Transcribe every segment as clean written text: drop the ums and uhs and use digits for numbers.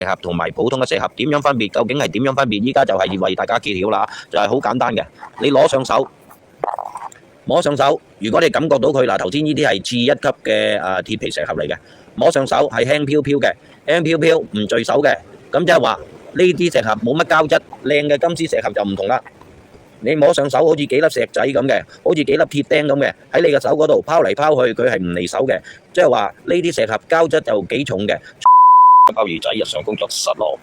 石盒同埋普通嘅石盒點樣分別？究竟係點樣分別？依家就係為大家揭曉啦，就係好簡單嘅。你攞上手，摸上手，如果你感覺到佢嗱，頭先呢啲係次一級嘅鐵皮石盒嚟嘅，摸上手係輕飄飄嘅，輕飄飄唔墜手嘅，咁即係話呢啲石盒冇乜膠質，靚嘅金絲石盒就唔同啦。你摸上手好似幾粒石仔咁嘅，好似幾粒鐵釘咁嘅，喺你嘅手嗰度拋嚟拋去，佢係唔離手嘅，即係話呢啲石盒膠質就幾重嘅。鮑魚仔日常工作室咯，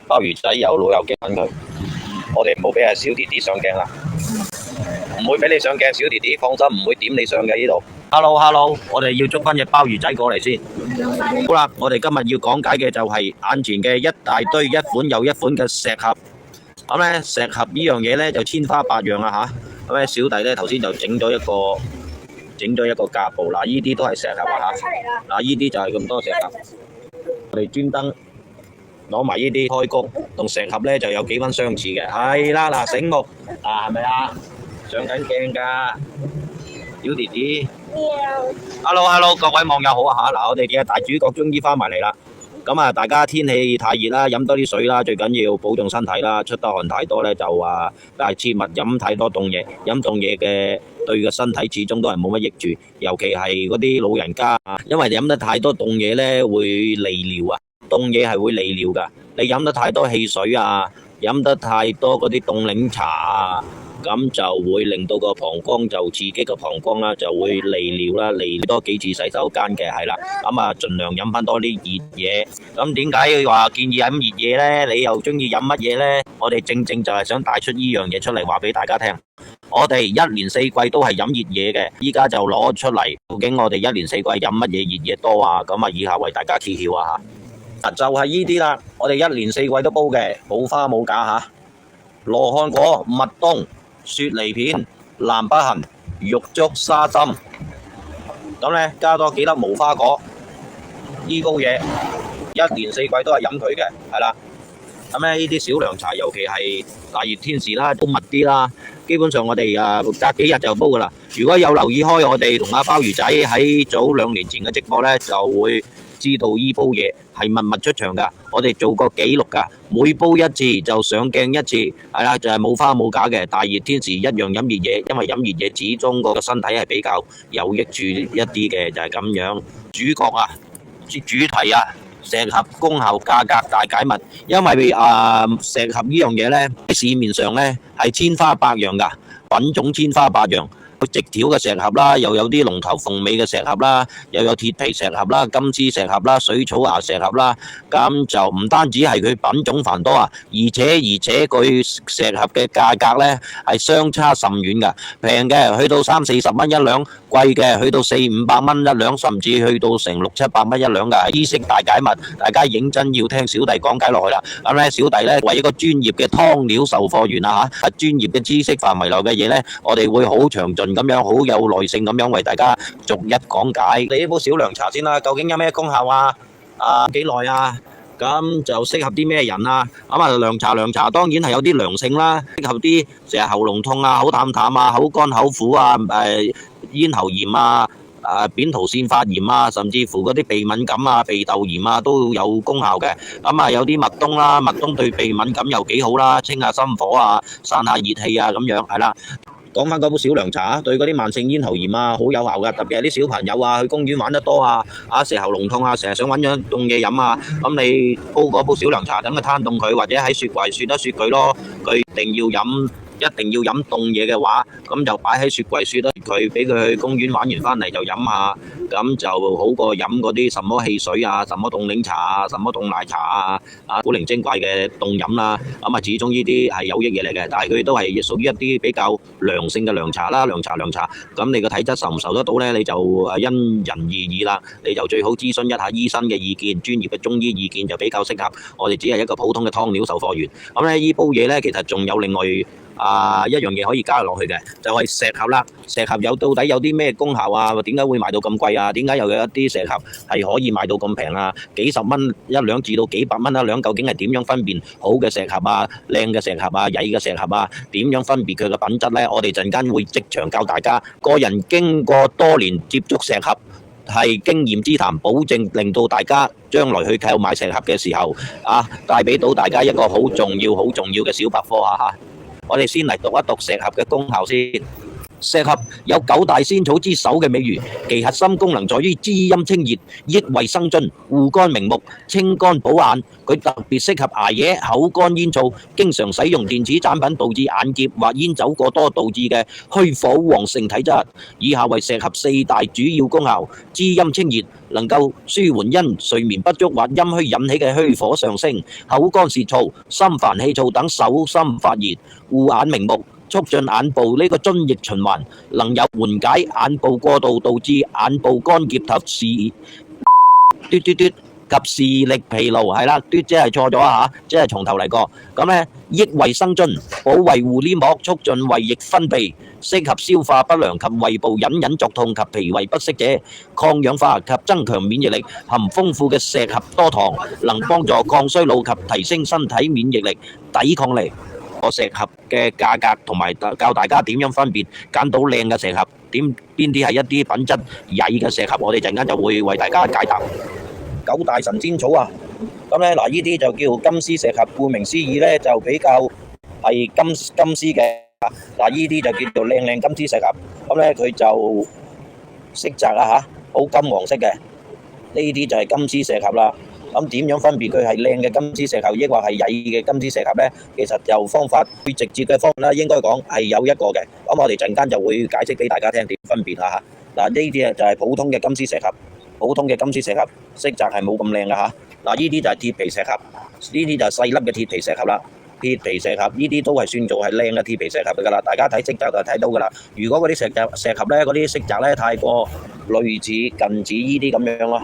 鮑魚仔有老友記緊佢，我哋唔好俾阿小弟弟上鏡啦，唔會俾你上鏡，小弟弟放心，唔會點你上嘅呢度。Hello， 我哋要捉翻隻鮑魚仔過嚟先。好啦，我哋今日要講解嘅就係眼前嘅一大堆一款又一款嘅石盒。咁咧石盒呢樣嘢咧就千花百樣啊吓。咁咧小弟咧頭先就整咗一個架步，嗱呢啲都係石盒啊吓。嗱呢啲就係咁多石盒。我哋專登攞埋呢啲開工，同石盒咧就有幾分相似嘅。係啦，嗱醒目係咪啊？上緊鏡噶，小弟弟。Hello， 各位網友好啊吓！嗱，我哋嘅大主角終於翻埋嚟啦。咁啊，大家天氣太熱啦，飲多啲水啦，最緊要保重身體啦。出得汗太多咧，就但係切勿飲太多凍嘢，飲凍嘢嘅對個身體始終都係冇乜益處，尤其係嗰啲老人家啊，因為飲得太多凍嘢咧會利尿啊，凍嘢係會利尿噶。你飲得太多汽水啊，飲得太多嗰啲凍檸茶啊，咁就會令到個膀胱就刺激個膀胱啦，就會利尿啦，利多幾次洗手間嘅係啦。咁啊，盡量飲翻多啲熱嘢。咁點解話建議飲熱嘢呢？你又中意飲乜嘢呢？我哋正就係想帶出呢樣嘢出嚟話俾大家聽。我哋一年四季都係飲熱嘢嘅，依家就攞出嚟。究竟我哋一年四季飲乜嘢熱嘢多啊？咁啊，以下為大家揭曉啊吓。就係呢啲啦，我哋一年四季都煲嘅，冇花冇假吓。羅漢果、蜜冬、雪梨片、南北杏、玉竹沙針，咁咧加多幾粒無花果，呢煲嘢一年四季都係飲佢嘅，係啦。咁咧呢啲小涼茶，尤其係大熱天時啦，都密啲啦。基本上我哋隔幾日就煲噶啦。如果有留意開我哋同阿鮑魚仔喺早2年前嘅直播咧，就會知道呢煲嘢係密密出場噶。我哋做過記錄噶，每煲一次就上鏡一次，係啦，就係冇花冇假嘅。大熱天時一樣飲熱嘢，因為飲熱嘢始終個身體係比較有益處一啲嘅，就係咁樣。主角啊，主題啊，石盒功效價格大解密。因為石盒呢樣嘢呢，喺市面上呢係千花百樣噶，品種千花百樣。直條嘅石盒啦，又有啲龍頭鳳尾嘅石盒啦，又有鐵皮石盒啦、金絲石盒啦、水草芽石盒啦，咁就唔單止係佢品種繁多啊，而且佢石盒嘅價格呢係相差甚遠噶，平嘅去到30-40蚊一兩，貴嘅去到400-500蚊一兩，甚至去到成600-700蚊一兩噶。知識大解密，大家認真要聽小弟講解落去啦。咁呢，小弟呢為一個專業嘅湯料售貨員啊吓，專業嘅知識範圍內嘅嘢呢，我哋會好詳盡咁樣，好有耐性咁樣為大家逐一講解。你呢煲小涼茶先啦，究竟有咩功效啊？幾耐啊？咁就適合啲咩人啊？咁啊，涼茶當然係有啲涼性啦，適合啲成日喉嚨痛啊、口淡淡啊、口乾口苦啊、咽喉炎啊、扁桃腺發炎啊，甚至乎嗰啲鼻敏感啊、鼻竇炎啊都有功效嘅。咁啊，有啲蜜冬啦，蜜冬對鼻敏感又幾好啦，清下心火啊，散下熱氣啊，咁樣係啦。講翻嗰煲小涼茶，對嗰啲慢性咽喉炎啊好有效嘅，特別係啲小朋友啊去公園玩得多啊，成日喉嚨痛啊，成日想揾樣凍嘢飲啊，咁你煲嗰煲小涼茶，等佢攤凍佢，或者喺雪櫃雪一雪佢咯，佢一定要飲凍嘢嘅話，咁就擺喺雪櫃雪得佢，俾佢去公園玩完翻嚟就飲下，咁就好過飲嗰啲什麼汽水啊、什麼凍檸茶啊、什麼凍奶茶啊，古靈精怪嘅凍飲啦。咁啊，始終呢啲係有益嘢嚟嘅，但係佢都係屬於一啲比較涼性嘅涼茶啦，涼茶。咁你個體質受唔受得到呢？你就因人而異啦。你就最好諮詢一下醫生嘅意見，專業嘅中醫意見就比較適合。我哋只係一個普通嘅湯料售貨員。咁呢煲嘢呢，其實仲有另外一樣嘢可以加落去嘅，就係石盒啦。石盒到底有啲咩功效啊？點解會賣到咁貴啊？點解又有一啲石盒係可以賣到咁平啊？幾十蚊一兩至到幾百蚊一兩，究竟係點樣分辨好嘅石盒啊、靚嘅石盒啊、曳嘅石盒啊？點樣分別佢嘅品質呢？我哋陣間會即場教大家。個人經過多年接觸石盒，係經驗之談，保證令到大家將來去購買石盒嘅時候帶俾到大家一個好重要嘅小百科嚇。我哋先嚟讀一讀石盒嘅功效先。石盒有九大仙草之首嘅美譽，其核心功能在於滋陰清熱、益胃生津、護肝明目、清肝補眼。佢特別適合捱夜、口乾煙燥、經常使用電子產品導致眼澀或煙酒過多導致嘅虛火旺盛體質。以下為石盒四大主要功效：滋陰清熱，能夠舒緩因睡眠不足或陰虛引起嘅虛火上升；口乾舌燥、心煩氣躁等手心發熱；護眼明目，促進眼部呢個津液循環，能有緩解眼部過度導致眼部乾澀及視力疲勞。係啦，即係錯咗嚇，即係從頭嚟過。咁呢，益胃生津，保衛護黏膜，促進胃液分泌，適合消化不良及胃部隱隱作痛及脾胃不適者。抗氧化及增強免疫力，含豐富嘅石盒多糖，能幫助抗衰老及提升身體免疫力、抵抗力。個石盒嘅價格同埋教大家點樣分別揀到靚嘅石盒，邊啲係一啲品質曳嘅石盒，我哋陣間就會為大家解答。九大神仙草啊，咁咧嗱，呢啲就叫金絲石盒，顧名思義咧就比較係金絲嘅。嗱，呢啲就叫做靚金絲石盒，咁咧佢就色澤啊嚇，好金黃色嘅，呢啲就係金絲石盒啦。咁點樣分別佢係靚嘅金絲石盒，抑或係曳嘅金絲石盒呢？其實就方法最直接嘅方法咧，應該講係有一個嘅。咁我哋陣間就會解釋俾大家聽點分別嚇。嗱，呢啲就係普通嘅金絲石盒，普通嘅金絲石盒色澤係冇咁靚嘅嚇。嗱，呢啲就係鐵皮石盒，呢啲就係細粒嘅鐵皮石盒啦。鐵皮石盒呢啲都係算做係靚嘅鐵皮石盒㗎啦，大家睇色澤就睇到㗎啦。如果嗰啲石盒咧，嗰啲色澤咧太過類似近似呢啲咁樣咯，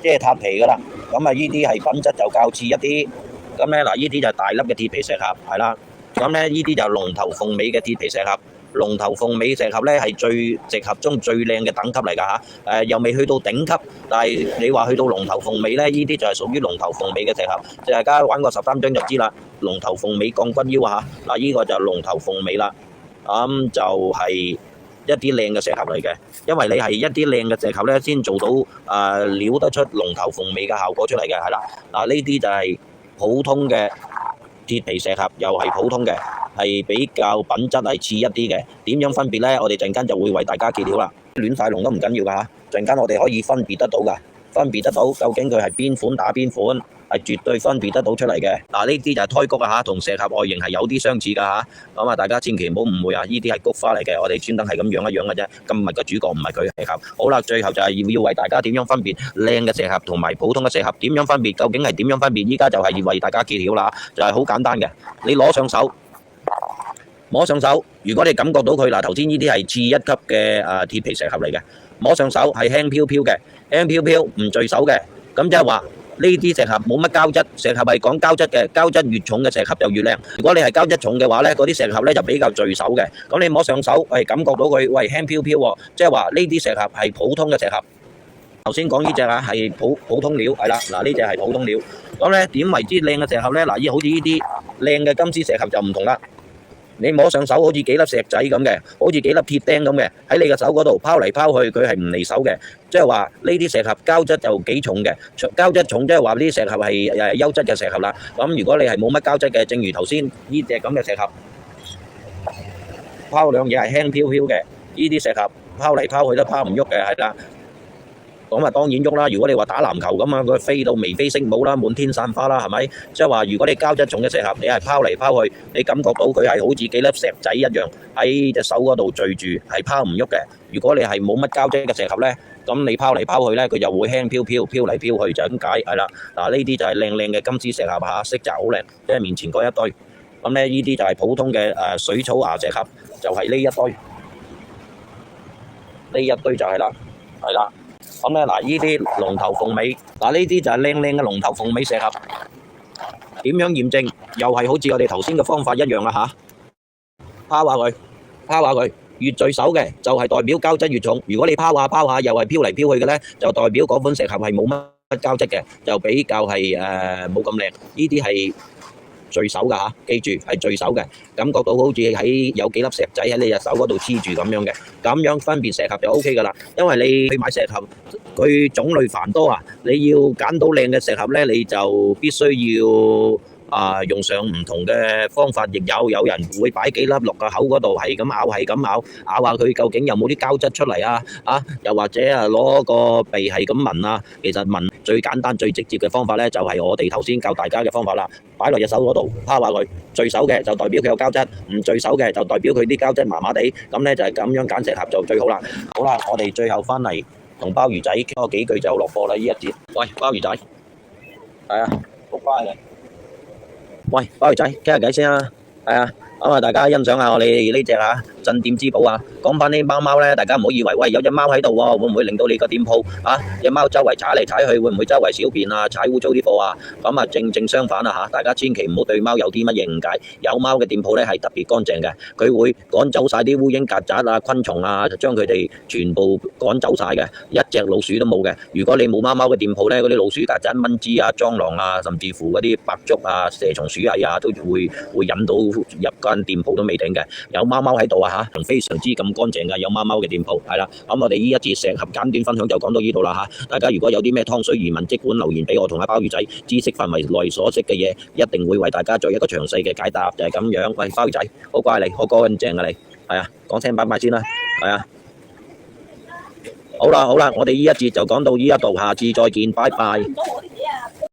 即係撻皮㗎啦。咁啊，呢啲係品質就較次一啲。咁咧嗱，呢啲就係大粒嘅鐵皮石盒，係啦。咁咧呢啲就係龍頭鳳尾嘅鐵皮石盒。龍頭鳳尾石盒咧係最石盒中最靚嘅等級嚟㗎嚇。又未去到頂級，但係你話去到龍頭鳳尾咧，呢啲就係屬於龍頭鳳尾嘅石盒。即係大家玩過13張就知啦。龍頭鳳尾降骨腰啊嚇。嗱，呢個就係龍頭鳳尾啦。咁就係一啲靚嘅石盒嚟嘅，因為你係一啲靚嘅石盒咧，先做到撩得出龍頭鳳尾嘅效果出嚟嘅，係啦。嗱，呢啲就係普通嘅鐵皮石盒，又係普通嘅，係比較品質係次一啲嘅。點樣分別呢？我哋陣間就會為大家揭曉啦。亂晒龍都唔緊要㗎嚇，陣間我哋可以分別得到㗎，分別得到究竟佢係邊款打邊款。係絕對分別得到出嚟嘅。嗱，呢啲就係胎菊啊嚇，同石盒外形係有啲相似㗎嚇。咁啊，大家千祈唔好誤會啊！呢啲係菊花嚟嘅，我哋專登係咁樣一樣嘅啫。今日嘅主角唔係佢石盒。好啦，最後就係要為大家點樣分別靚嘅石盒同埋普通嘅石盒點樣分別，究竟係點樣分別？依家就係要為大家揭曉啦，就係好簡單嘅。你攞上手，摸上手，如果你感覺到佢嗱，頭先呢啲係次一級嘅鐵皮石盒嚟嘅，摸上手係輕飄飄嘅，輕飄飄唔墜手嘅，咁即係話。呢啲石盒冇乜膠質，石盒係講膠質嘅，膠質越重嘅石盒就越靚。如果你係膠質重嘅話呢，嗰啲石盒呢就比較墜手嘅。咁你摸上手，感覺到佢輕飄飄喎，即係話呢啲石盒係普通嘅石盒。頭先講呢隻啊係普通料，係啦，嗱呢隻係普通料。咁呢點為之靚嘅石盒呢？嗱，好似呢啲靚嘅金絲石盒就唔同啦。你摸上手好似幾粒石仔咁嘅，好似幾粒鐵釘咁嘅，喺你嘅手嗰度拋嚟拋去，佢係唔離手嘅。即係話呢啲石盒膠質就幾重嘅，膠質重即係話呢啲石盒係優質嘅石盒啦。咁如果你係冇乜膠質嘅，正如頭先呢隻咁嘅石盒，拋兩嘢係輕飄飄嘅，呢啲石盒拋嚟拋去都拋唔喐嘅，係啦。咁啊當然喐啦！如果你話打籃球咁啊，佢飛到眉飛色舞啦，滿天散花啦，係咪？即係話如果你膠質重嘅石盒，你係拋嚟拋去，你感覺到佢係好似幾粒石仔一樣喺隻手嗰度聚住，係拋唔喐嘅。如果你係冇乜膠質嘅石盒呢，咁你拋嚟拋去呢，佢就會輕飄飄飄嚟飄去，就咁解係啦。嗱，呢啲就係靚靚嘅金絲石盒嚇，色澤好靚，即係面前嗰一堆。咁咧呢啲就係普通嘅水草芽石盒，就係呢一堆，呢一堆就係啦，係啦。咁咧嗱，呢啲龍頭鳳尾，嗱呢啲就係靚靚嘅龍頭鳳尾石盒。點樣驗證？又係好似我哋頭先嘅方法一樣啦嚇。拋下佢，拋下佢，越墜手嘅就係代表膠質越重。如果你拋下拋下又係飄嚟飄去嘅咧，就代表嗰款石盒係冇乜膠質嘅，就比較係冇咁靚。呢啲係聚手㗎嚇，記住係聚手嘅，感覺到好似喺有幾粒石仔喺你隻手嗰度黐住咁樣嘅，咁樣分辨石盒就 O K 㗎啦。因為你去買石盒，佢種類繁多啊，你要揀到靚嘅石盒咧，你就必須要用上唔同嘅方法，亦有人會擺幾粒落個口嗰度，係咁咬，係咁咬，咬下佢究竟有冇啲膠質出嚟啊？又或者攞個鼻係咁聞啊？其實聞最簡單最直接嘅方法咧，就係我哋頭先教大家嘅方法啦。擺落隻手嗰度，拋下佢，聚手嘅就代表佢有膠質，唔聚手嘅就代表佢啲膠質麻麻地。咁咧就係咁樣揀石盒就最好啦。好啦，我哋最後翻嚟同鮑魚仔傾多幾句就落課啦。呢一節，喂，鮑魚仔，係啊，好乖嘅。喂，鮑魚仔，傾下偈先啊，係啊，咁大家欣賞下我哋呢隻鎮店之寶啊。講翻啲貓貓咧，大家唔好以為喂有隻貓喺度喎，會唔會令到你個店鋪隻貓周圍踩嚟踩去，會唔會周圍小便踩污糟啲貨啊？咁正相反大家千祈唔好對貓有啲乜嘢誤解。有貓嘅店鋪咧係特別乾淨嘅，佢會趕走晒啲烏蠅曱甴昆蟲就將佢哋全部趕走晒嘅，一隻老鼠都冇嘅。如果你冇貓貓嘅店鋪咧，嗰啲老鼠曱甴蚊滋蟑螂甚至乎嗰啲白竹蛇蟲鼠蟻都會引到入間店鋪都未定嘅。有貓貓喺度非常之咁乾淨嘅，有貓貓嘅店鋪係啦。咁我哋呢一節石盒簡短分享就講到呢度啦大家如果有啲咩湯水疑問，即管留言俾我同鮑魚仔，知識範圍內所識嘅嘢，一定會為大家做一個詳細嘅解答，就係咁樣。喂，鮑魚仔，好乖你，好乾淨你，係啊，講聲拜拜先啦，係啊。好啦，我哋呢一節就講到呢一度，下次再見，拜拜。